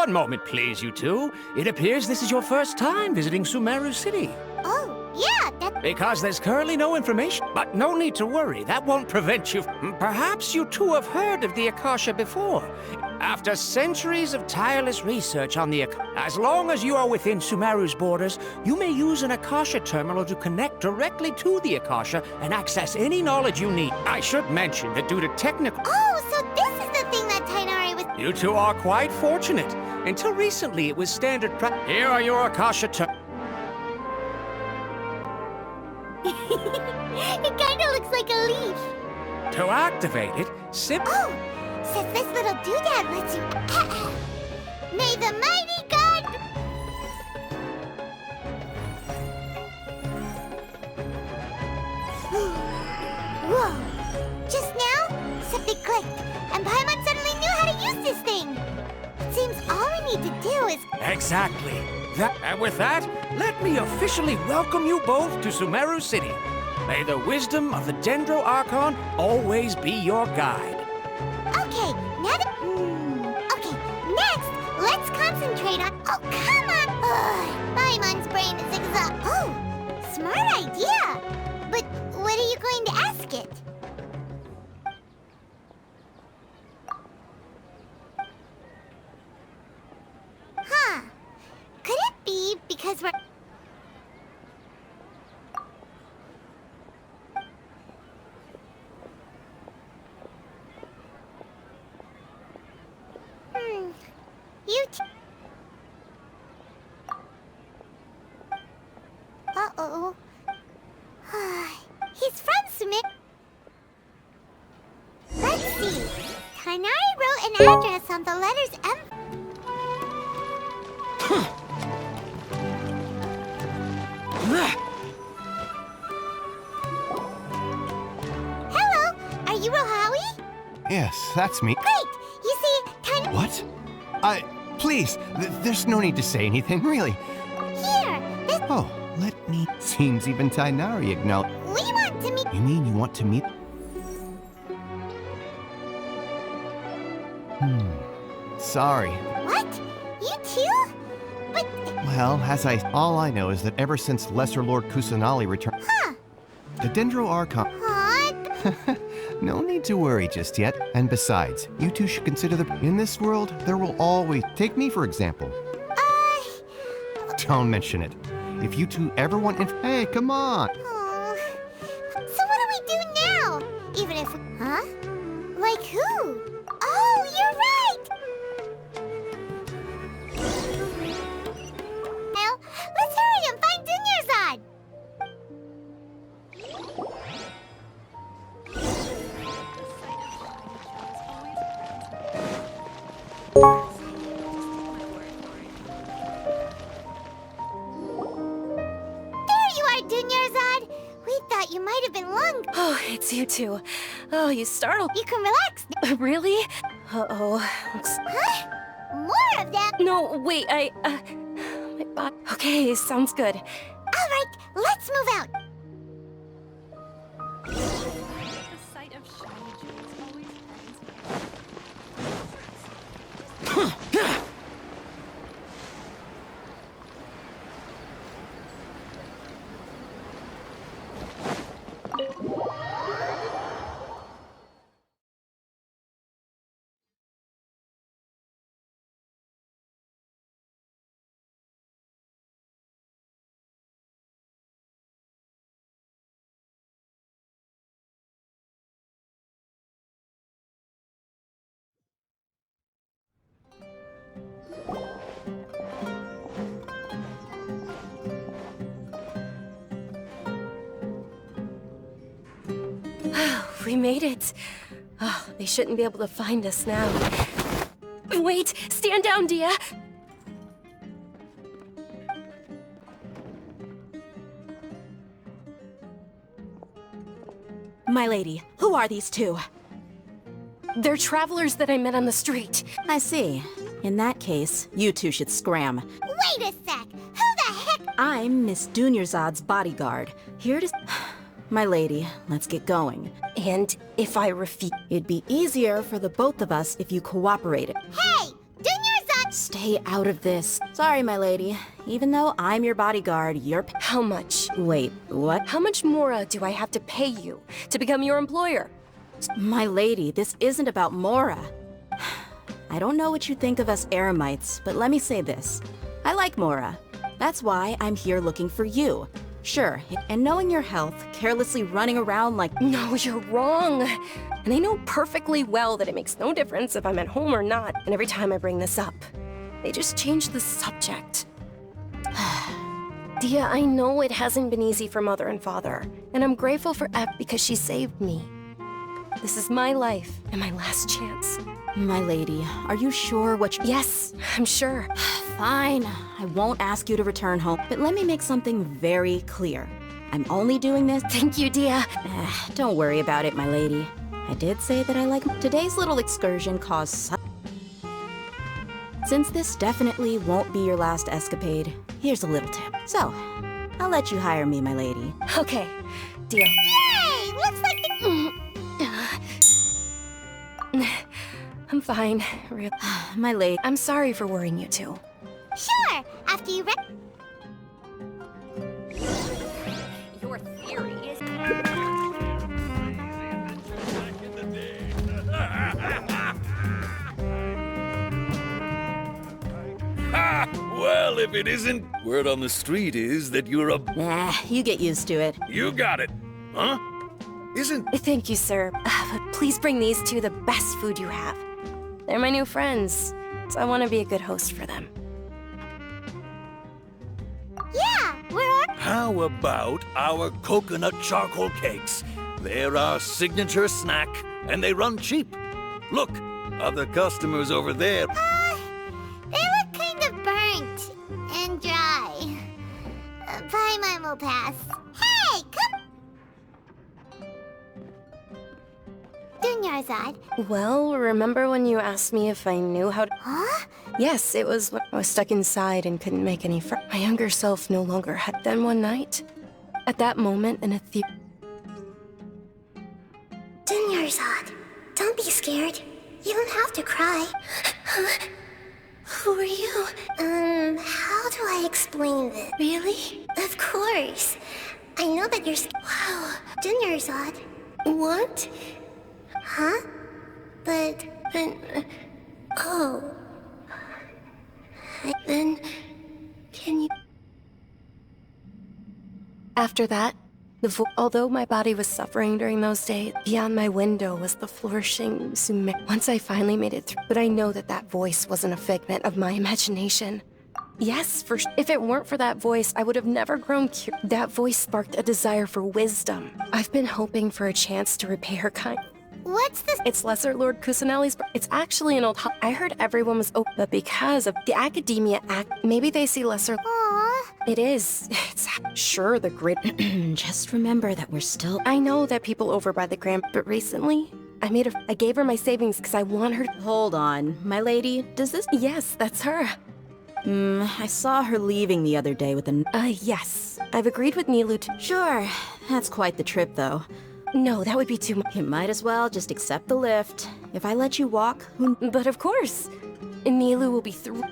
One moment, please, you two. It appears this is your first time visiting Sumeru City. Oh, yeah, that... Because there's currently no information. But no need to worry, that won't prevent you. Perhaps you two have heard of the Akasha before. After centuries of tireless research on the Akasha, as long as you are within Sumeru's borders, you may use an Akasha terminal to connect directly to the Akasha and access any knowledge you need. I should mention that due to technical... Oh, so this is the thing that Tainari was... You two are quite fortunate. Until recently, it was standard Here are your Akasha terminals. It kinda looks like a leaf. To activate it, Oh! Says this little doodad lets you... May the mighty god... Whoa! Just now, something clicked, and Paimon suddenly knew how to use this thing. It seems all we need to do is... Exactly. And with that, let me officially welcome you both to Sumeru City. May the wisdom of the Dendro Archon always be your guide. Okay, now that... Okay, next, let's concentrate on... Oh, come on! Ugh, Paimon's brain is exhausted. Oh, smart idea! But what are you going to ask it? Huh. Could it be because we're... You Uh-oh. He's from Sumeru. Let's see. Tainari wrote an address on the letters M. Hello, are you Rohawi? Yes, that's me. Great! You see, Tainari... What? Please, there's no need to say anything, really. Here, this... Oh, let me... Seems even Tainari acknowledged... We want to meet... You mean you want to meet... Sorry. What? You too? But... Well, all I know is that ever since Lesser Lord Kusanali returned... Huh? The Dendro Archon... What? No need to worry just yet. And besides, you two should consider in this world, there will always... Take me, for example. Don't mention it. If you two ever want... Hey, come on! Oh. So what do we do now? Even if... Huh? Like who? Oh, you're right! Well, let's hurry and find Dunyarzad! Dunyarzad! We thought you might have been lung. Oh, it's you two. Oh, you startled. You can relax. Really? Uh-oh. Huh? More of that? No, wait, my body. Okay, sounds good. All right, let's move out. The sight of shiny jewels always We made it. Oh, they shouldn't be able to find us now. Wait! Stand down, Dia! My lady, who are these two? They're travelers that I met on the street. I see. In that case, you two should scram. Wait a sec! Who the heck? I'm Miss Dunyarzad's bodyguard, here to... My lady, let's get going. And if I refuse... It'd be easier for the both of us if you cooperated. Hey! Dunyarzad! Stay stay out of this. Sorry, my lady. Even though I'm your bodyguard, you're... How much? Wait, what? How much more do I have to pay you to become your employer? My lady, this isn't about Mora. I don't know what you think of us Eremites, but let me say this. I like Mora. That's why I'm here looking for you. Sure, and knowing your health, carelessly running around like... No, you're wrong. And I know perfectly well that it makes no difference if I'm at home or not, and every time I bring this up, they just change the subject. Dia, I know it hasn't been easy for Mother and Father, and I'm grateful for Ep because she saved me. This is my life and my last chance. My lady, are you sure what you... Yes, I'm sure. Fine, I won't ask you to return home, but let me make something very clear. I'm only doing this... Thank you, Dia. Don't worry about it, my lady. I did say that I like... Today's little excursion caused... Since this definitely won't be your last escapade, here's a little tip. So, I'll let you hire me, my lady. Okay, deal. Yay! Looks like the... I'm fine, really. My lady... I'm sorry for worrying you too. Sure! After you Your theory is... Ha! Well, if it isn't, word on the street is that you're a... you get used to it. You got it. Huh? Isn't... Thank you, sir. But please bring these two the best food you have. They're my new friends, so I want to be a good host for them. Yeah, we're... How about our coconut charcoal cakes? They're our signature snack, and they run cheap. Look, other customers over there. They look kind of burnt and dry. Paimon will pass. Hey, come... Dunyarzad. Well, remember when you asked me if I knew how to... Huh? Yes, it was when I was stuck inside and couldn't make any friends. My younger self no longer had... Then one night, at that moment in a Dunyarzad, don't be scared. You don't have to cry. Who are you? How do I explain this? Really? Of course. I know that you're... Wow, Dunyarzad. What? Huh? But... Oh. Then... Can you... After that, although my body was suffering during those days, beyond my window was the flourishing Sumeru. Once I finally made it through, but I know that that voice wasn't a figment of my imagination. Yes, if it weren't for that voice, I would have never grown curious. That voice sparked a desire for wisdom. I've been hoping for a chance to repay her kind. What's this? It's Lesser Lord Kusanali's... It's actually an old... I heard everyone was open, but because of the Academia Act, maybe they see Lesser... Aww. It is. It's sure the grid... Just remember that we're still... I know that people over by the Grand... But recently, I gave her my savings because I want her... Hold on. My lady, does this... Yes, that's her. I saw her leaving the other day with a... Yes. I've agreed with Nilu to... Sure. That's quite the trip, though. No, that would be too much. You might as well just accept the lift. If I let you walk, But of course. Nilu will be through...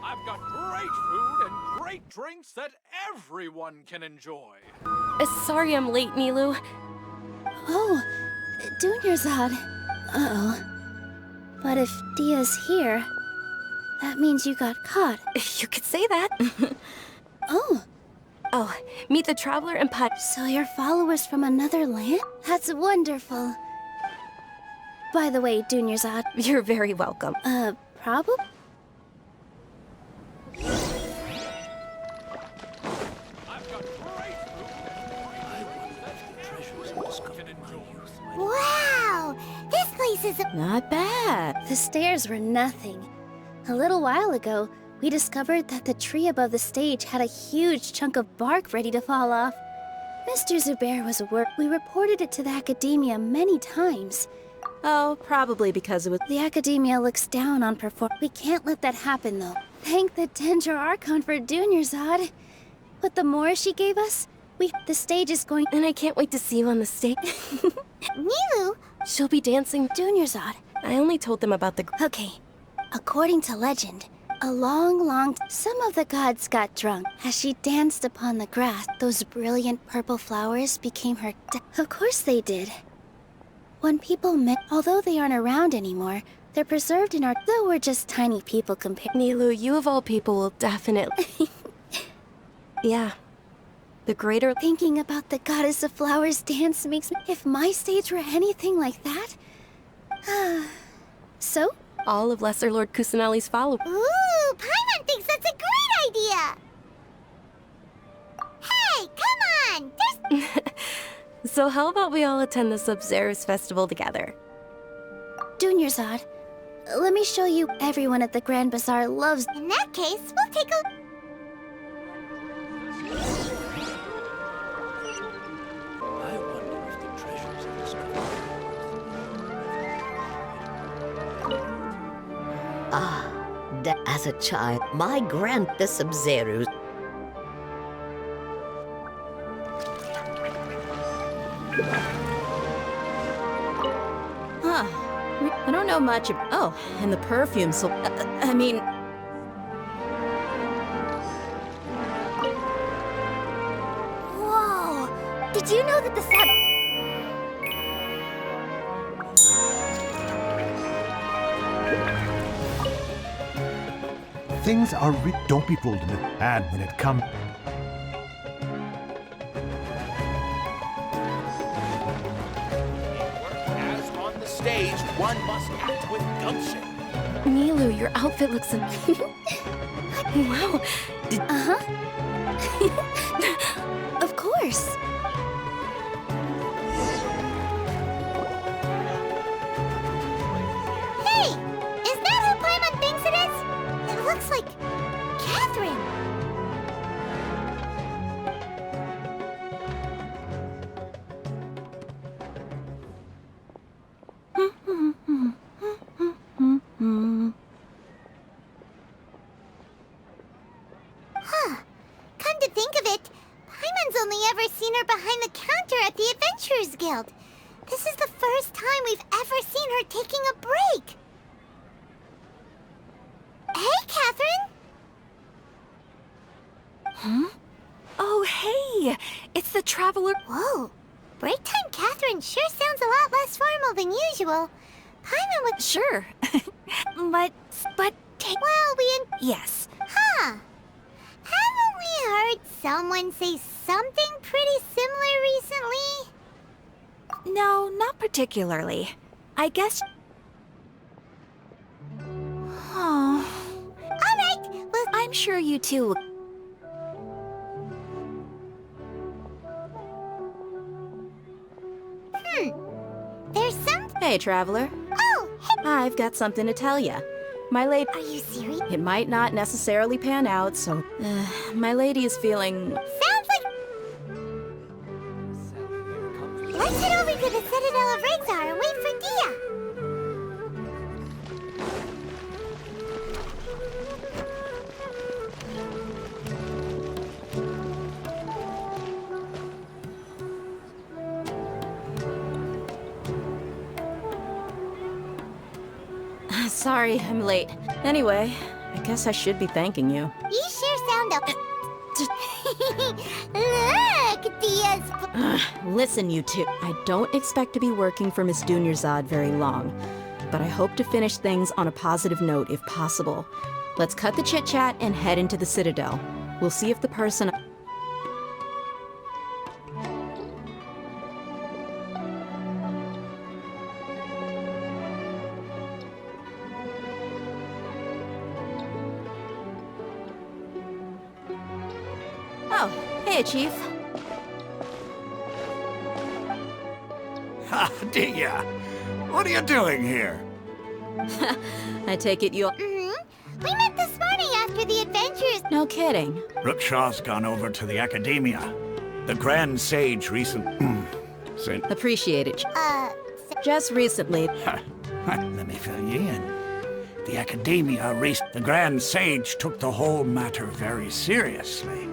I've got great food and great drinks that everyone can enjoy. Sorry I'm late, Nilu. Oh, Dunyarzad. Uh-oh. But if Dia's here, that means you got caught. You could say that. Oh. Oh, meet the Traveler and Pot. So you're followers from another land? That's wonderful. By the way, Dunyarzad. You're very welcome. Probably? pieces of... Not bad. The stairs were nothing. A little while ago, we discovered that the tree above the stage had a huge chunk of bark ready to fall off. Mr. Zubair was worried. We reported it to the academia many times. Oh, probably because it was... The academia looks down on We can't let that happen, though. Thank the Dendra Archon for Dunyarzad. With the more she gave us, the stage is going... And I can't wait to see you on the stage. Nilu? She'll be dancing. Dunyarzad. I only told them about the... Okay. According to legend, some of the gods got drunk. As she danced upon the grass, those brilliant purple flowers became her... Of course they did. When people met, although they aren't around anymore, they're preserved in our... Though we're just tiny people compared... Nilu, you of all people will definitely... Yeah. The greater... Thinking about the goddess of flowers dance makes me... If my stage were anything like that... So? All of Lesser Lord Kusanali's followers. Ooh, Paimon thinks that's a great idea! Hey, come on! There's... So how about we all attend the Sub-Zero's festival together? Dunyarzad, let me show you. Everyone at the Grand Bazaar loves... In that case, we'll take a... I wonder if the treasures are discovered. As a child, my the Sub-Zeros. Huh. I don't know much about... Oh, and the perfume, so... I mean... Whoa! Did you know that the sub... Things are don't be fooled in it. And when it comes... As on the stage, one must act with gumption. Nilu, your outfit looks... Wow. Of course. Hey! Is that who Paimon thinks it is? It looks like... Catherine! Huh. Come to think of it, Paimon's only ever seen her behind the counter at the Adventurers Guild. This is the first time we've ever seen her taking a break. Hey, Catherine! Oh, hey! It's the Traveler... Whoa. Break time Catherine sure sounds a lot less formal than usual. Paimon would... Sure. but... Well, Yes. Huh. Haven't we heard someone say something pretty similar recently? No, not particularly. I guess... Oh... Alright, well... I'm sure you two... There's some... Hey, Traveler. Oh, hey... I've got something to tell you. My lady... Are you serious? It might not necessarily pan out, so... my lady is feeling... Sounds like... Let's head over to the Citadel of Rexar and wait for Dia. Sorry, I'm late. Anyway, I guess I should be thanking you. You sure sound up. Look, Dia's... Listen, you two. I don't expect to be working for Miss Dunyarzad very long, but I hope to finish things on a positive note if possible. Let's cut the chit-chat and head into the Citadel. We'll see if the person... Oh, hey, Chief. Ha, Dia! What are you doing here? I take it you're... We met this morning after the adventures. No kidding. Rookshaw's gone over to the Academia. The Grand Sage sent... Appreciate it. Just recently. Let me fill you in. The Academia, the Grand Sage took the whole matter very seriously.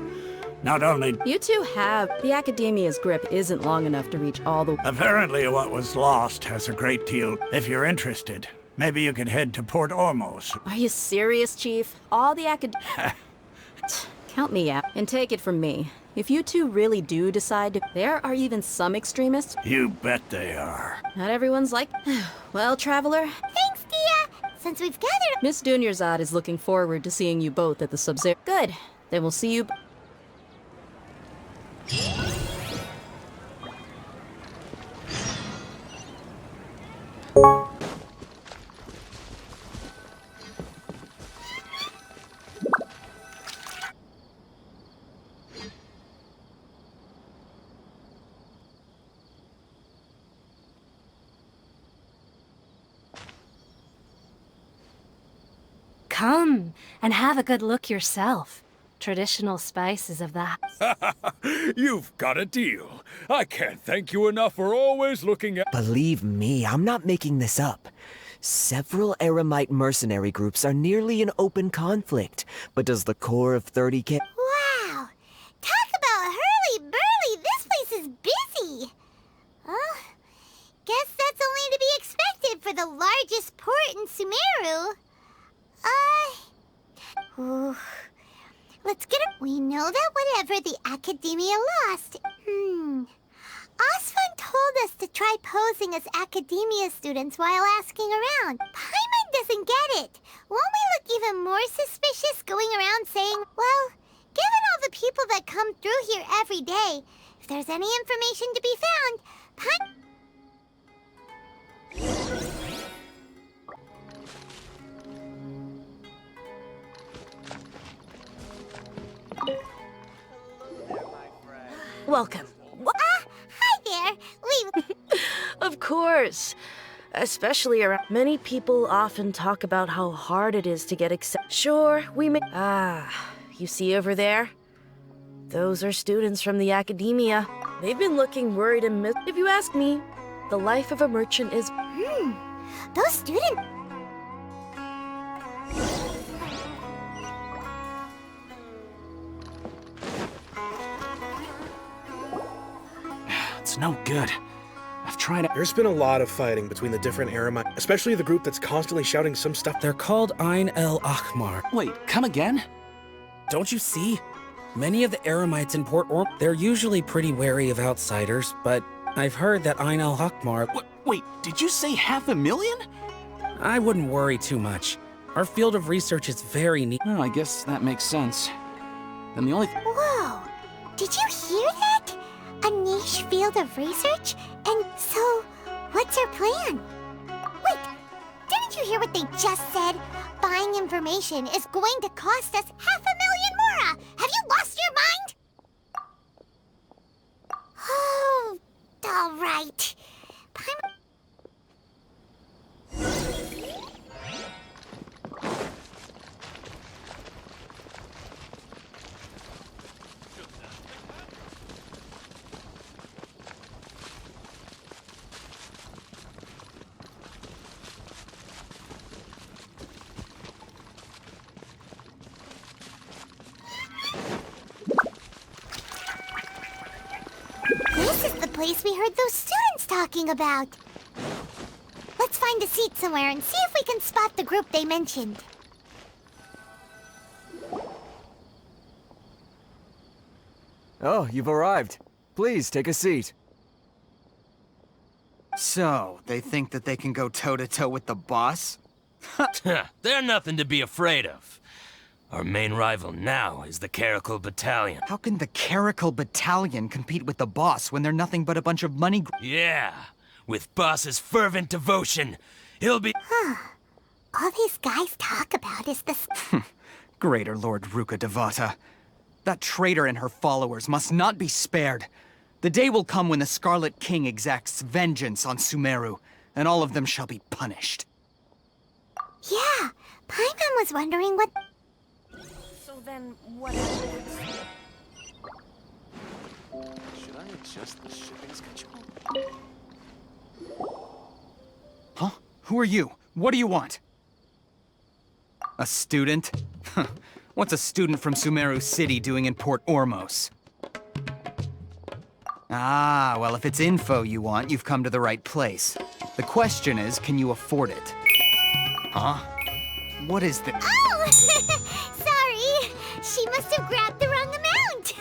Not only... You two have... The Academia's grip isn't long enough to reach all the... Apparently what was lost has a great deal. If you're interested, maybe you could head to Port Ormos. Are you serious, Chief? All the Count me out, and take it from me. If you two really do decide to... There are even some extremists. You bet they are. Not everyone's like... Well, Traveler... Thanks, Dia! Since we've gathered... Miss Dunyarzad is looking forward to seeing you both at the Sub-Zero. Good. Then we'll see you... Come and have a good look yourself. Traditional spices of the... You've got a deal. I can't thank you enough for always looking at... Believe me, I'm not making this up. Several Eremite mercenary groups are nearly in open conflict, but does the core of 30K... Wow! Talk about hurly-burly! This place is busy! Guess that's only to be expected for the largest port in Sumeru. Let's get it. We know that whatever the Academia lost... Osfun told us to try posing as Academia students while asking around. Paimon doesn't get it. Won't we look even more suspicious going around saying, well, given all the people that come through here every day, if there's any information to be found, Welcome. Hi there. Of course. Especially around... Many people often talk about how hard it is to get accepted. Sure, we may... you see over there? Those are students from the Academia. They've been looking worried and If you ask me, the life of a merchant is... Those students... It's no good. I've tried it. There's been a lot of fighting between the different Eremites, especially the group that's constantly shouting some stuff. They're called Ain el Ahmar. Wait, come again? Don't you see? Many of the Eremites in Port Orm, they're usually pretty wary of outsiders, but I've heard that Ain el Ahmar... Wait, did you say 500,000? I wouldn't worry too much. Our field of research is very neat. Oh, I guess that makes sense. Then the only... Whoa! Did you hear that? A niche field of research? And so, what's our plan? Wait, didn't you hear what they just said? Buying information is going to cost us 500,000 mora! Have you lost your mind? Oh, all right. This is the place we heard those students talking about. Let's find a seat somewhere and see if we can spot the group they mentioned. Oh, you've arrived. Please, take a seat. So, they think that they can go toe-to-toe with the boss? They're nothing to be afraid of. Our main rival now is the Caracal Battalion. How can the Caracal Battalion compete with the boss when they're nothing but a bunch of money... Yeah, with boss's fervent devotion, he'll be... All these guys talk about is this... Greater Lord Ruka Devata. That traitor and her followers must not be spared. The day will come when the Scarlet King exacts vengeance on Sumeru, and all of them shall be punished. Yeah, Paimon was wondering what... So then, what happens? Should I adjust the shipping schedule? Huh? Who are you? What do you want? A student? What's a student from Sumeru City doing in Port Ormos? Ah, well, if it's info you want, you've come to the right place. The question is, can you afford it? Huh? What is this? Oh! Sorry! She must have grabbed the wrong amount!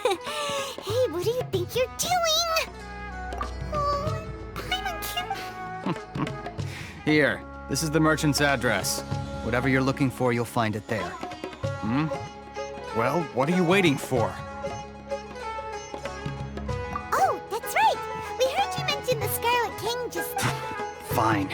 Hey, what do you think you're doing? Oh, Paimon can't... Here, this is the merchant's address. Whatever you're looking for, you'll find it there. Hmm? Well, what are you waiting for? Oh, that's right! We heard you mention the Scarlet King just... Fine.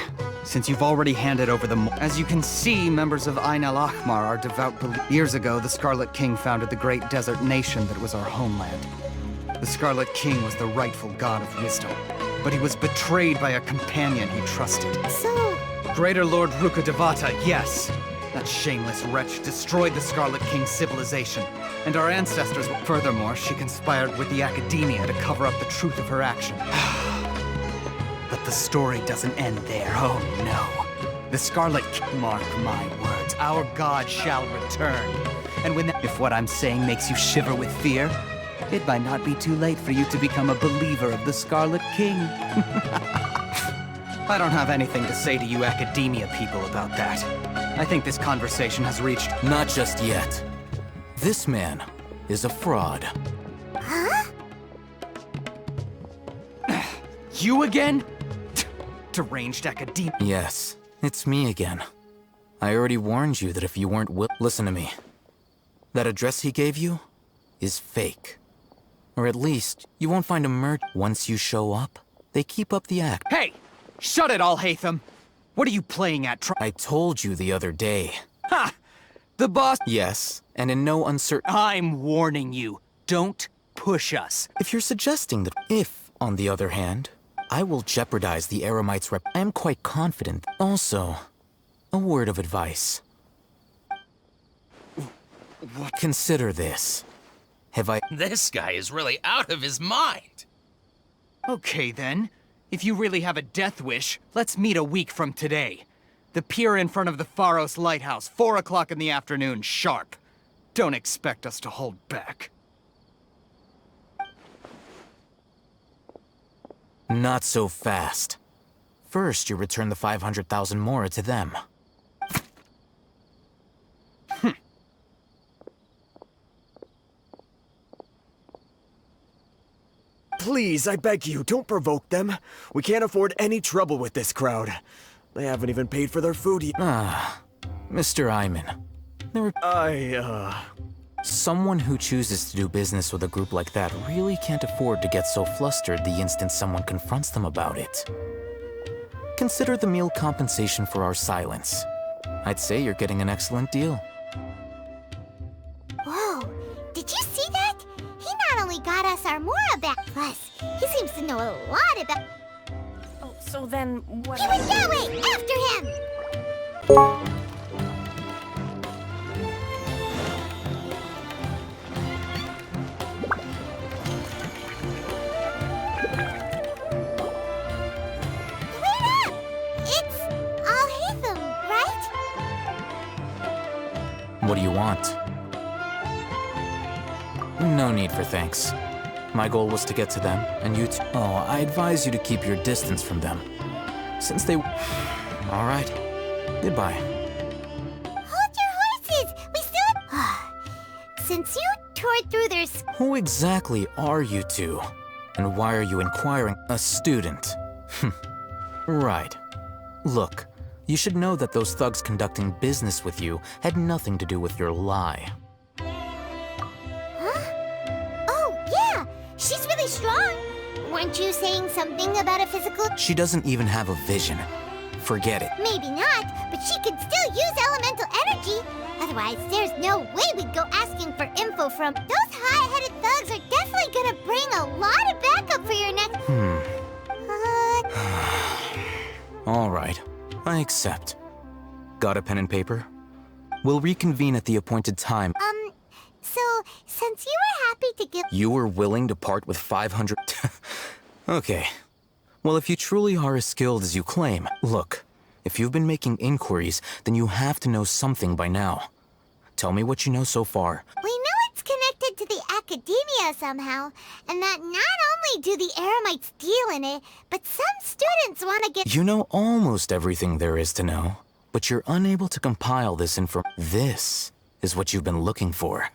Since you've already handed over the... As you can see, members of Ain al-Ahmar are devout believers. Years ago, the Scarlet King founded the great desert nation that was our homeland. The Scarlet King was the rightful god of wisdom, but he was betrayed by a companion he trusted. So... Greater Lord Rukkhadevata, yes! That shameless wretch destroyed the Scarlet King's civilization, and our ancestors... Furthermore, she conspired with the academia to cover up the truth of her action. But the story doesn't end there, oh no. The Scarlet King, mark my words, our god shall return. And when if what I'm saying makes you shiver with fear, it might not be too late for you to become a believer of the Scarlet King. I don't have anything to say to you academia people about that. I think this conversation has reached... Not just yet. This man is a fraud. Huh? You again? Deranged academia. Yes, it's me again. I already warned you that if you weren't listen to me. That address he gave you is fake. Or at least, you won't find a once you show up, they keep up the act. Hey! Shut it, Alhaitham! What are you playing at? I told you the other day. Ha! The boss... Yes, and in no uncertain... I'm warning you. Don't push us. If you're suggesting that if, on the other hand, I will jeopardize the Eremites' I am quite confident. Also, a word of advice. What? Consider this. Have I... This guy is really out of his mind. Okay, then. If you really have a death wish, let's meet a week from today. The pier in front of the Pharos Lighthouse, 4 o'clock in the afternoon, sharp. Don't expect us to hold back. Not so fast. First, you return the 500,000 mora to them. Please, I beg you, don't provoke them. We can't afford any trouble with this crowd. They haven't even paid for their food yet. Mr. Ayman. Someone who chooses to do business with a group like that really can't afford to get so flustered the instant someone confronts them about it. Consider the meal compensation for our silence. I'd say you're getting an excellent deal. Whoa, did you see that? He not only got us our mora back, plus he seems to know a lot about... Oh, so then what... He went that way! After him! Wait up! It's Alhaitham, right? What do you want? No need for thanks. My goal was to get to them, and you I advise you to keep your distance from them. Since they... All right. Goodbye. Hold your horses! We still... Since you tore through their... Who exactly are you two? And why are you inquiring? A student. Right. Look, you should know that those thugs conducting business with you had nothing to do with your lie. She's really strong. Weren't you saying something about a physical... She doesn't even have a vision. Forget it. Maybe not, but she can still use elemental energy. Otherwise, there's no way we'd go asking for info from... Those hot-headed thugs are definitely gonna bring a lot of backup for your next... All right, I accept. Got a pen and paper? We'll reconvene at the appointed time. So, since you were happy to give— You were willing to part with 500... Okay. Well, if you truly are as skilled as you claim, look, if you've been making inquiries, then you have to know something by now. Tell me what you know so far. We know it's connected to the academia somehow, and that not only do the Eremites deal in it, but some students want to get— You know almost everything there is to know, but you're unable to compile this info. This is what you've been looking for.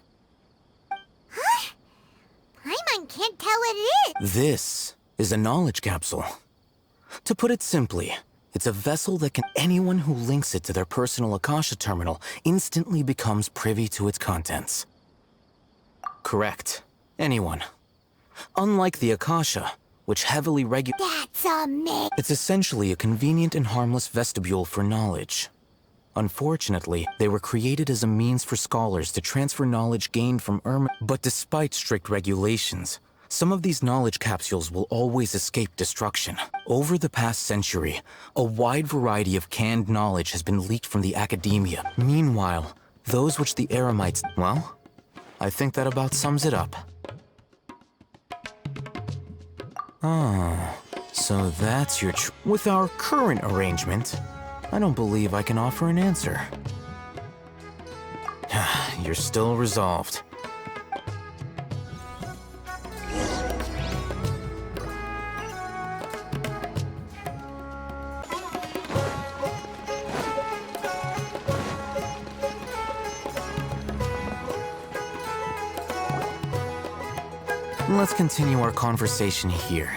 Huh? Paimon can't tell what it is. This is a knowledge capsule. To put it simply, it's a vessel that anyone who links it to their personal Akasha terminal instantly becomes privy to its contents. Correct. Anyone. Unlike the Akasha, which heavily That's amazing. It's essentially a convenient and harmless vestibule for knowledge. Unfortunately, they were created as a means for scholars to transfer knowledge gained from but despite strict regulations, some of these knowledge capsules will always escape destruction. Over the past century, a wide variety of canned knowledge has been leaked from the academia. Meanwhile, those which the Eremites... Well, I think that about sums it up. Ah, so that's your With our current arrangement, I don't believe I can offer an answer. You're still resolved. Let's continue our conversation here.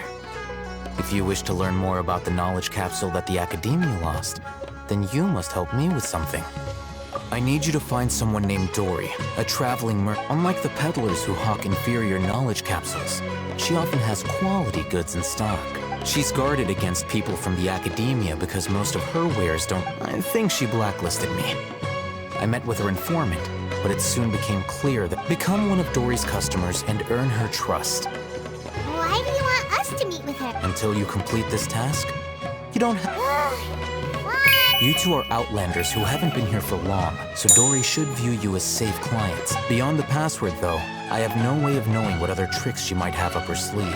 If you wish to learn more about the knowledge capsule that the Academia lost, then you must help me with something. I need you to find someone named Dori, a traveling Unlike the peddlers who hawk inferior knowledge capsules, she often has quality goods in stock. She's guarded against people from the Academia because most of her wares don't... I think she blacklisted me. I met with her informant, but it soon became clear that become one of Dori's customers and earn her trust. Why do you want us to meet with her? Until you complete this task, you don't have... You two are outlanders who haven't been here for long, so Dori should view you as safe clients. Beyond the password, though, I have no way of knowing what other tricks she might have up her sleeve.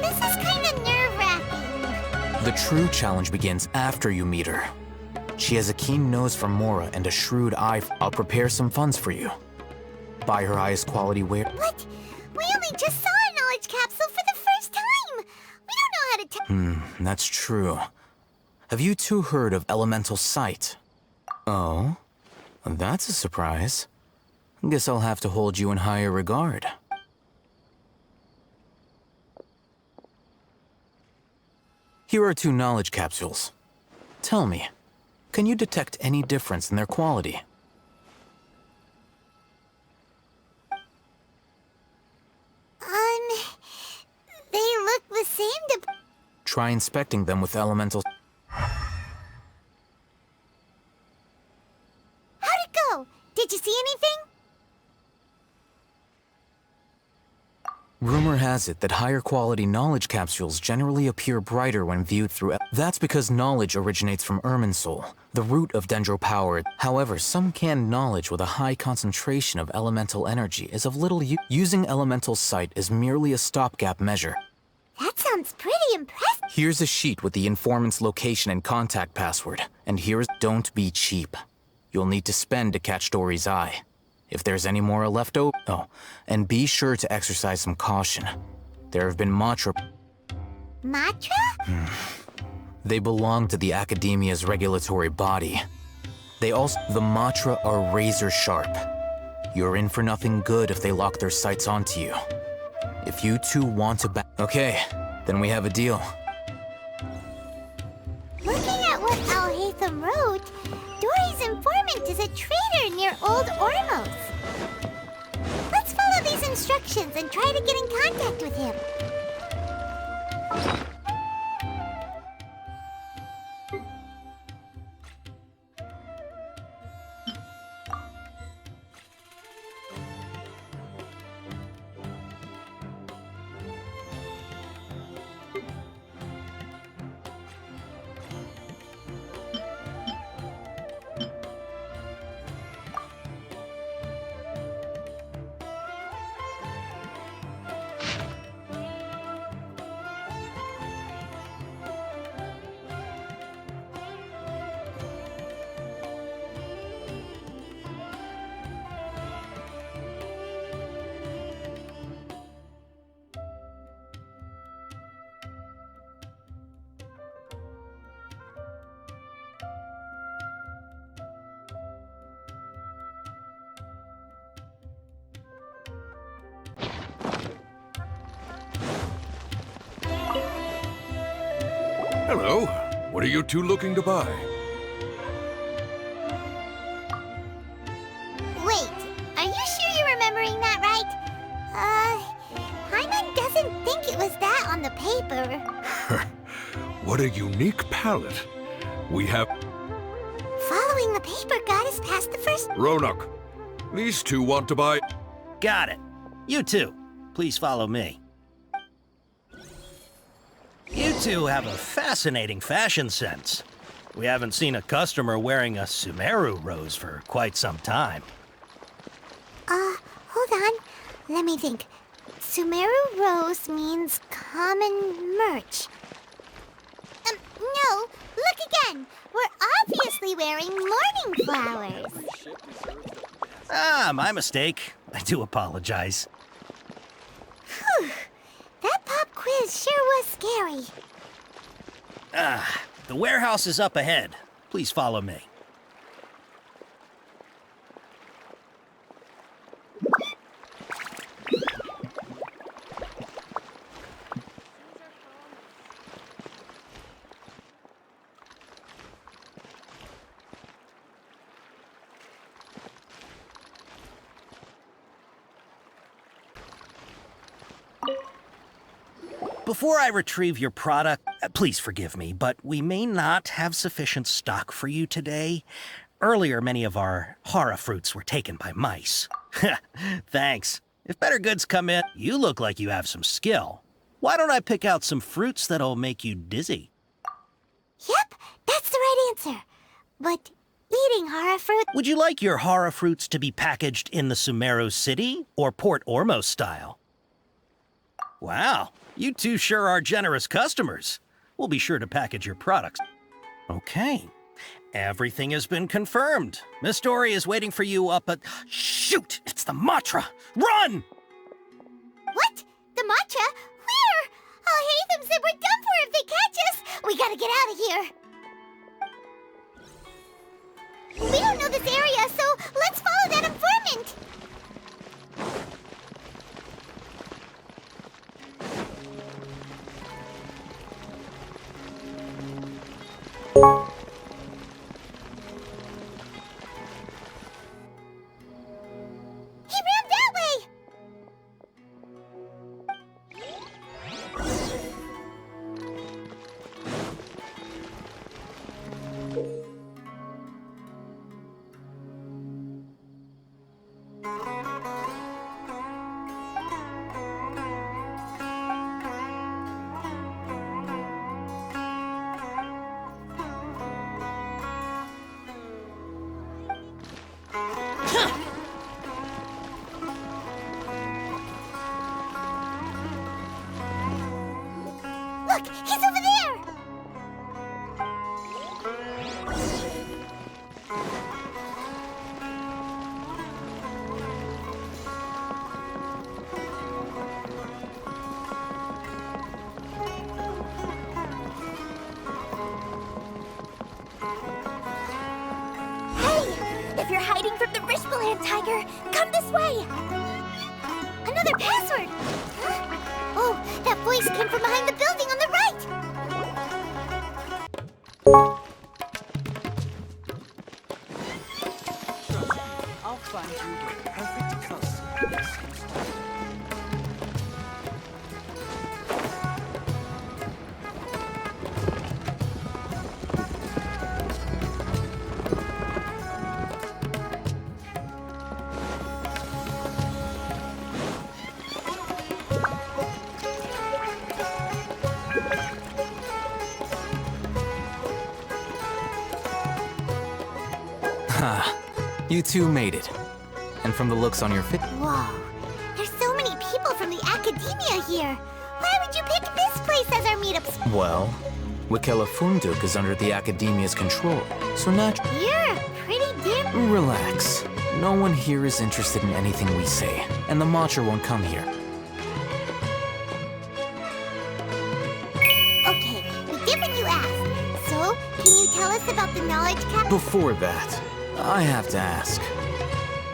This is kind of nerve-wracking. The true challenge begins after you meet her. She has a keen nose for Mora and a shrewd eye. I'll prepare some funds for you. Buy her highest quality wear. What? We only just saw a knowledge capsule for the first time. We don't know how to tell. That's true. Have you two heard of elemental sight? Oh? That's a surprise. Guess I'll have to hold you in higher regard. Here are 2 knowledge capsules. Tell me, can you detect any difference in their quality? They look the same to... Try inspecting them with elemental... How'd it go? Did you see anything? Rumor has it that higher quality knowledge capsules generally appear brighter when viewed through... That's because knowledge originates from Irminsul, the root of dendro-power. However, some canned knowledge with a high concentration of elemental energy is of little use. Using elemental sight is merely a stopgap measure. That sounds pretty impressive. Here's a sheet with the informant's location and contact password. And here's... Don't be cheap. You'll need to spend to catch Dori's eye. If there's any more left over... Oh, and be sure to exercise some caution. There have been Matra... Matra? They belong to the Academia's regulatory body. They also... The Matra are razor sharp. You're in for nothing good if they lock their sights onto you. If you two want to Okay, then we have a deal. Looking at what Alhaitham wrote, Dori's informant is a trader near Old Ormos. Let's follow these instructions and try to get in contact with him. Hello. What are you two looking to buy? Wait, are you sure you're remembering that right? Hyman doesn't think it was that on the paper. What a unique palette. We have... Following the paper got us past the first... Raunak, these two want to buy... Got it. You two, please follow me. You two have a fascinating fashion sense. We haven't seen a customer wearing a Sumeru rose for quite some time. Hold on. Let me think. Sumeru rose means common merch. No, look again. We're obviously wearing morning flowers. Ah, my mistake. I do apologize. Whew. That pop quiz sure was scary. Ah, the warehouse is up ahead. Please follow me. Before I retrieve your product, please forgive me, but we may not have sufficient stock for you today. Earlier, many of our hara fruits were taken by mice. Thanks. If better goods come in, you look like you have some skill. Why don't I pick out some fruits that'll make you dizzy? Yep, that's the right answer. But eating hara fruit... Would you like your hara fruits to be packaged in the Sumeru City or Port Ormos style? Wow. You two sure are generous customers. We'll be sure to package your products. Okay. Everything has been confirmed. Miss Dori is waiting for you up at... Shoot! It's the Matra! Run! What? The Matra? Where? Alhaitham said we're done for if they catch us. We gotta get out of here. We don't know this area, so let's follow that informant. Look, he's over there! Hey! If you're hiding from the Rishbaland tiger, come this way! Another password! Huh? Oh, that voice came from behind the building on the right! I'll find you the perfect color. Yes. You two made it. And from the looks on your fit... Whoa. There's so many people from the academia here. Why would you pick this place as our meetup spot? Well, Wikala Funduk is under the Academia's control, so naturally... You're a pretty dim... Relax. No one here is interested in anything we say, and the Matra won't come here. Okay, we did what you asked. So, can you tell us about the knowledge cap? Before that, I have to ask,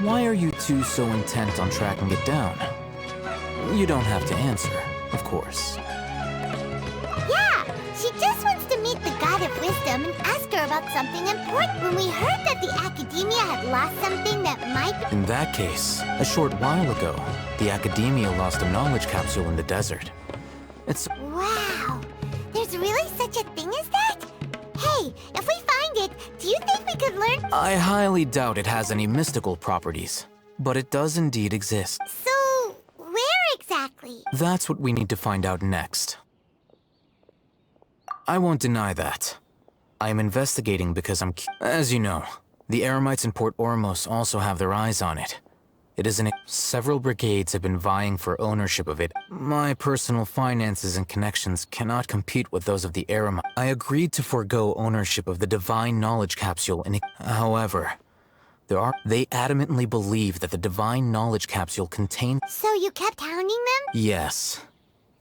why are you two so intent on tracking it down? You don't have to answer, of course. Yeah, she just wants to meet museum and ask her about something important. When we heard that the Academia had lost something that might... In that case, a short while ago, the Academia lost a knowledge capsule in the desert. It's... Wow! There's really such a thing as that? Hey, if we find it, do you think we could learn... I highly doubt it has any mystical properties, but it does indeed exist. So, where exactly? That's what we need to find out next. I won't deny that. I am investigating because as you know, the Eremites in Port Ormos also have their eyes on it. It is several brigades have been vying for ownership of it. My personal finances and connections cannot compete with those of the Eremites. I agreed to forego ownership of the Divine Knowledge Capsule however, they adamantly believe that the Divine Knowledge Capsule contains... So you kept hounding them? Yes.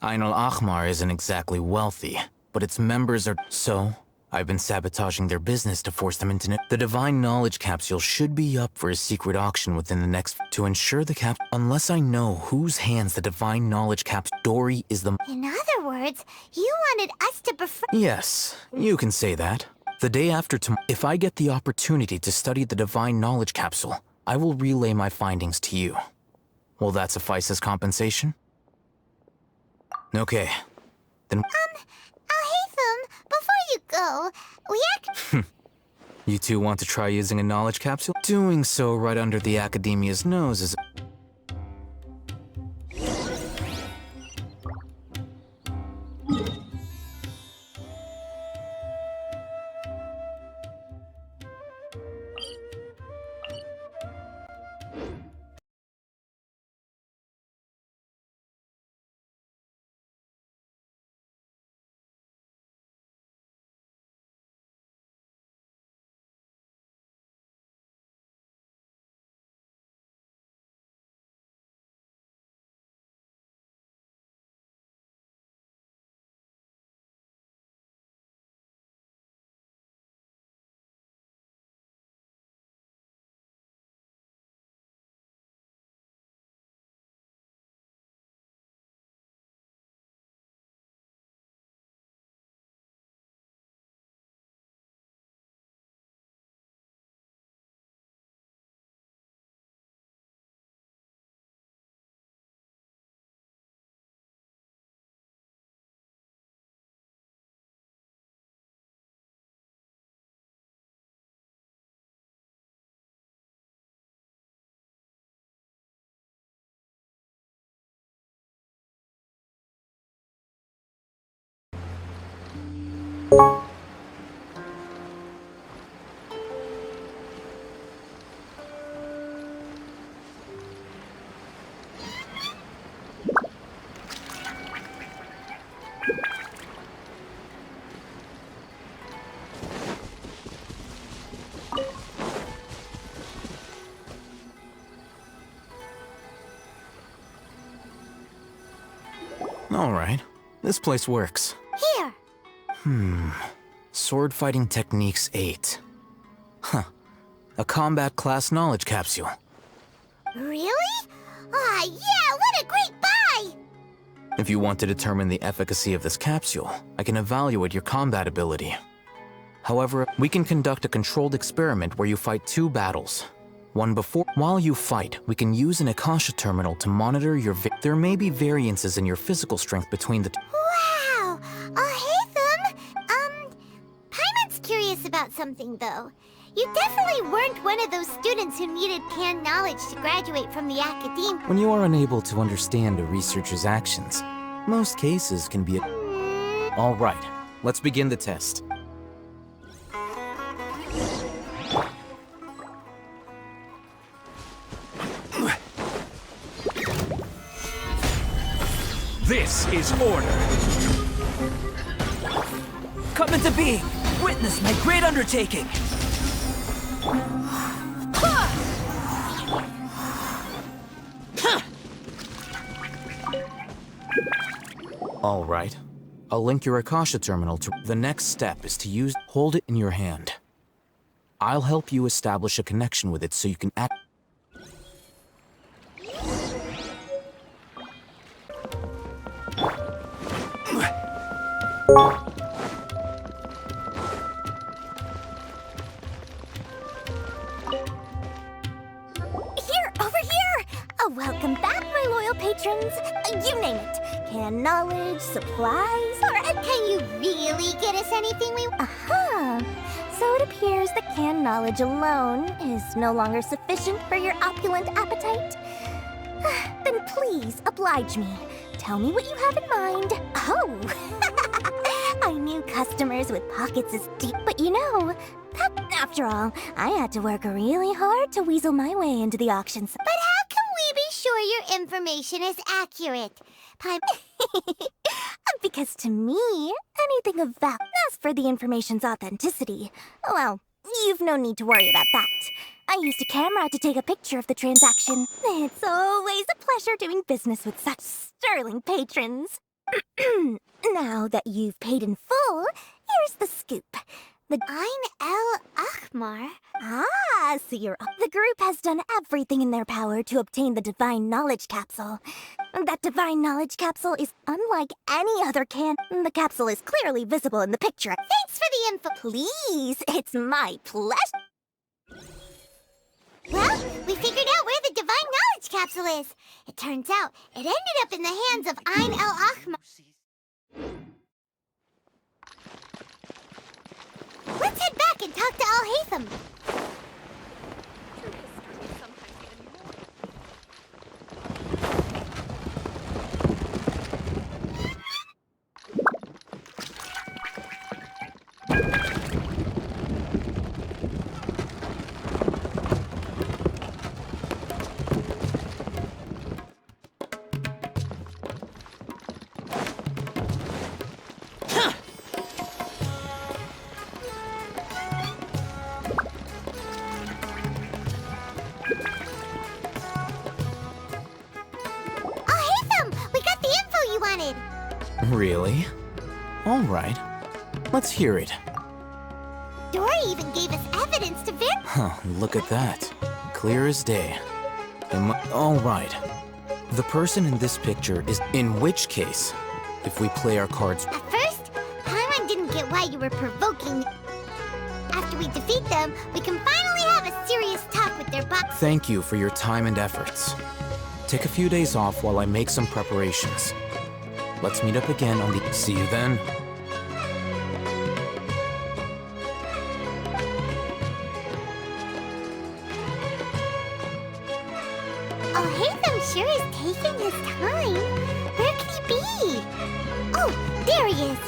Ain al-Ahmar isn't exactly wealthy, but its members are... So, I've been sabotaging their business to force them into... The Divine Knowledge Capsule should be up for a secret auction within the next... To ensure the unless I know whose hands the Divine Knowledge Capsule... Dori is the... In other words, you wanted us to prefer... Yes, you can say that. The day after tomorrow, if I get the opportunity to study the Divine Knowledge Capsule, I will relay my findings to you. Will that suffice as compensation? Okay, then... Alhaitham, before you go, You two want to try using a knowledge capsule? Doing so right under the Academia's nose is... Alright, this place works. Here! Sword Fighting Techniques 8. Huh. A combat class knowledge capsule. Really? Aw, yeah, what a great buy! If you want to determine the efficacy of this capsule, I can evaluate your combat ability. However, we can conduct a controlled experiment where you fight 2 battles. One before... While you fight, we can use an Akasha terminal to monitor your... There may be variances in your physical strength between the... Wow! Alhaitham! Paimon's curious about something, though. You definitely weren't one of those students who needed canned knowledge to graduate from the academe. When you are unable to understand a researcher's actions, most cases can be... All right, let's begin the test. This is order. Come into being. Witness my great undertaking. All right. I'll link your Akasha terminal to... The next step is to hold it in your hand. I'll help you establish a connection with it so you can act... patrons, you name it. Can knowledge, supplies, or can you really get us anything we... So it appears that canned knowledge alone is no longer sufficient for your opulent appetite. Then please oblige me. Tell me what you have in mind. Oh, I knew customers with pockets as deep, but you know, after all, I had to work really hard to weasel my way into the auctions. But how can we be sure your information is accurate? Because to me, anything of value, as for the information's authenticity, well, you've no need to worry about that. I used a camera to take a picture of the transaction. It's always a pleasure doing business with such sterling patrons. Now that you've paid in full, here's the scoop. The Ain-el-Ahmar? Ah, so you're up. The group has done everything in their power to obtain the Divine Knowledge Capsule. That Divine Knowledge Capsule is unlike any other can. The capsule is clearly visible in the picture. Thanks for the info. Please, it's my pleasure. Well, we figured out where the Divine Knowledge Capsule is. It turns out it ended up in the hands of Ain-el-Ahmar. Let's head back and talk to Alhaitham. Really? All right. Let's hear it. Dori even gave us evidence to verify. Huh, look at that. Clear as day. All right. The person in this picture is... In which case, if we play our cards... At first, Paimon didn't get why you were provoking. After we defeat them, we can finally have a serious talk with their boss. Thank you for your time and efforts. Take a few days off while I make some preparations. Let's meet up again on the... See you then. Alhaitham sure is taking his time. Where could he be? Oh, there he is.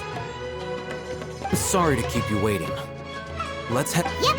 Sorry to keep you waiting. Let's head... Yep,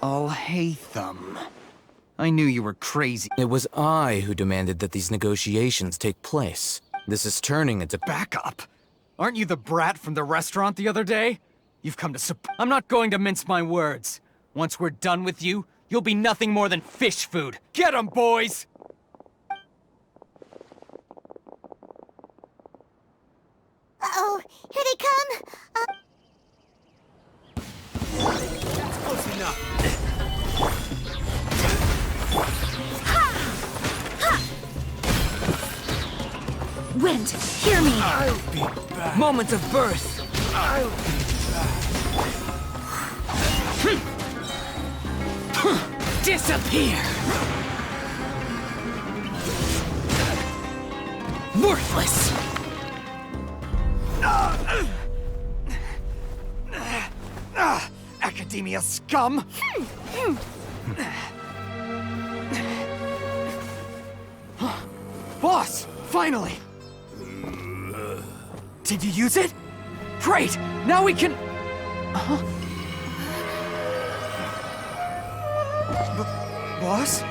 Alhaitham. I knew you were crazy. It was I who demanded that these negotiations take place. This is turning into... Back up! Aren't you the brat from the restaurant the other day? You've come to I'm not going to mince my words. Once we're done with you, you'll be nothing more than fish food. Get 'em, boys! Uh-oh, here they come! That's close enough. Wind, hear me! I'll be back. Moment of birth! I'll be back. Disappear! Worthless! Academia scum! Boss! Finally! Did you use it? Great! Now we can... Boss?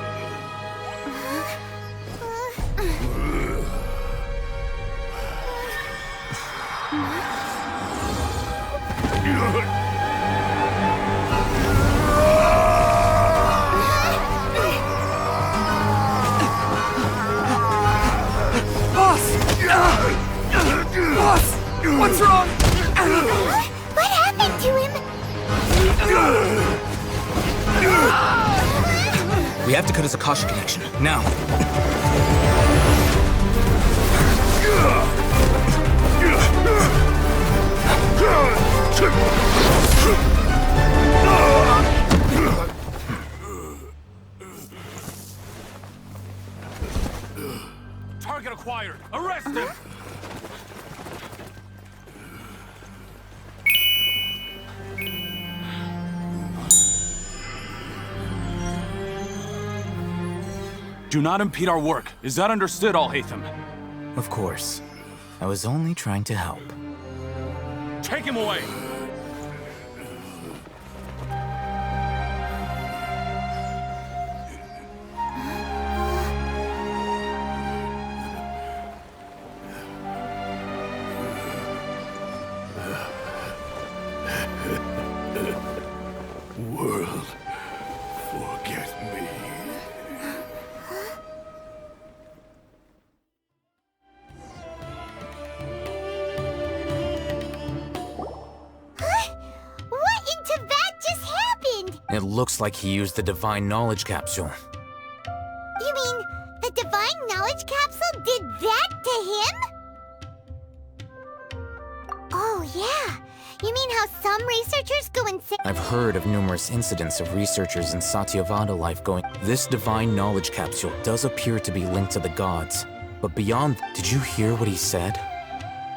Boss! What's wrong? What happened to him? We have to cut his Akasha connection, now. Target acquired! Arrest him! Do not impede our work. Is that understood, Alhaitham? Of course. I was only trying to help. Take him away! World, forget me. What in Tibet just happened? It looks like he used the Divine Knowledge Capsule. You mean the Divine Knowledge Capsule did that to him? Oh, yeah. You mean how some researchers go insane? I've heard of numerous incidents of researchers in Satyavada life going. This Divine Knowledge Capsule does appear to be linked to the gods. But beyond, did you hear what he said?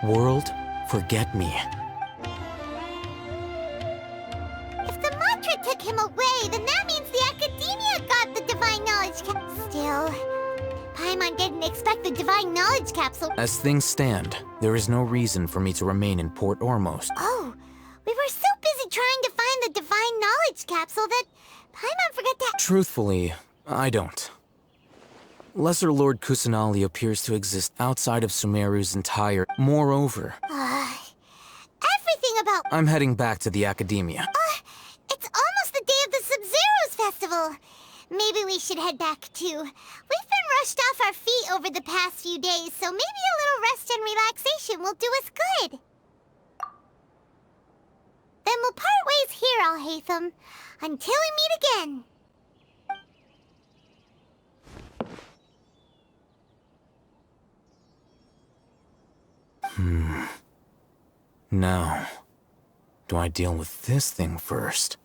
World, forget me. If the mantra took him away, then that means the Academia got the Divine Knowledge Capsule. Still, Paimon didn't expect the Divine Knowledge Capsule. As things stand, there is no reason for me to remain in Port Ormos. Oh, we were so busy trying to find the Divine Knowledge Capsule that Paimon forgot to... Truthfully, I don't. Lesser Lord Kusanali appears to exist outside of Sumeru's entire... Moreover, everything about... I'm heading back to the Academia. It's almost the day of the Sub-Zero's festival. Maybe we should head back too. We've been rushed off our feet over the past few days, so maybe a little rest and relaxation will do us good. Then we'll part ways here, Alhaitham, until we meet again. Now, do I deal with this thing first?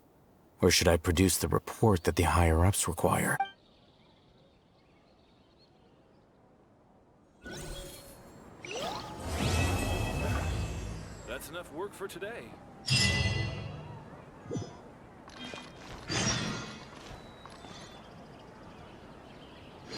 Or should I produce the report that the higher-ups require? That's enough work for today.